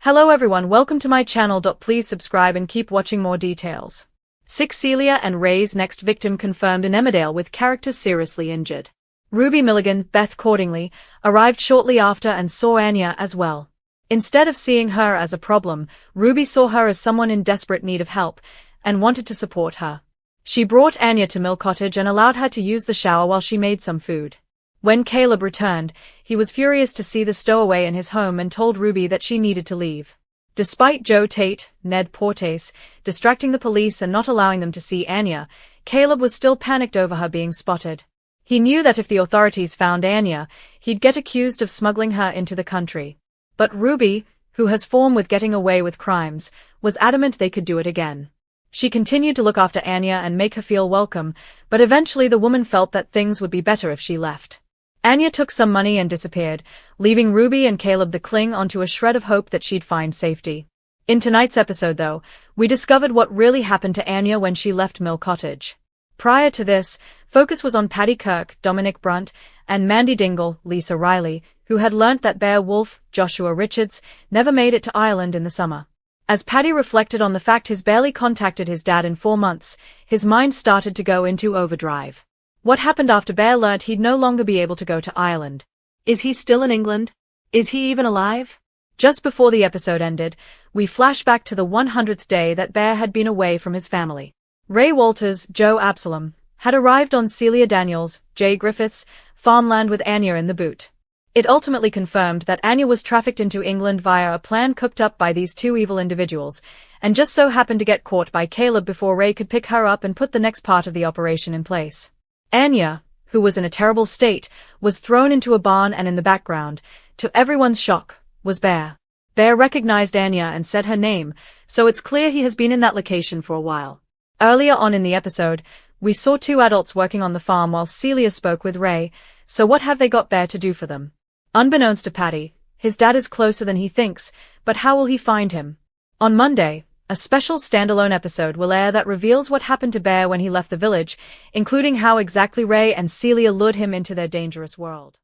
Hello everyone, welcome to my channel. Please subscribe and keep watching more details. 6. Celia and Ray's next victim confirmed in Emmerdale with characters seriously injured. Ruby Milligan, Beth Cordingley, arrived shortly after and saw Anya as well. Instead of seeing her as a problem, Ruby saw her as someone in desperate need of help and wanted to support her. She brought Anya to Mill Cottage and allowed her to use the shower while she made some food. When Caleb returned, he was furious to see the stowaway in his home and told Ruby that she needed to leave. Despite Joe Tate, Ned Portace, distracting the police and not allowing them to see Anya, Caleb was still panicked over her being spotted. He knew that if the authorities found Anya, he'd get accused of smuggling her into the country. But Ruby, who has form with getting away with crimes, was adamant they could do it again. She continued to look after Anya and make her feel welcome, but eventually the woman felt that things would be better if she left. Anya took some money and disappeared, leaving Ruby and Caleb to cling onto a shred of hope that she'd find safety. In tonight's episode, though, we discovered what really happened to Anya when she left Mill Cottage. Prior to this, focus was on Paddy Kirk, Dominic Brunt, and Mandy Dingle, Lisa Riley, who had learnt that Bear Wolf, Joshua Richards, never made it to Ireland in the summer. As Paddy reflected on the fact he's barely contacted his dad in 4 months, his mind started to go into overdrive. What happened after Bear learnt he'd no longer be able to go to Ireland? Is he still in England? Is he even alive? Just before the episode ended, we flash back to the 100th day that Bear had been away from his family. Ray Walters, Joe Absalom, had arrived on Celia Daniels, Jay Griffiths' farmland with Anya in the boot. It ultimately confirmed that Anya was trafficked into England via a plan cooked up by these two evil individuals, and just so happened to get caught by Caleb before Ray could pick her up and put the next part of the operation in place. Anya, who was in a terrible state, was thrown into a barn, and in the background, to everyone's shock, was Bear. Bear recognized Anya and said her name, so it's clear he has been in that location for a while. Earlier on in the episode, we saw 2 adults working on the farm while Celia spoke with Ray, so what have they got Bear to do for them? Unbeknownst to Paddy, his dad is closer than he thinks, but how will he find him? On Monday, a special standalone episode will air that reveals what happened to Bear when he left the village, including how exactly Ray and Celia lured him into their dangerous world.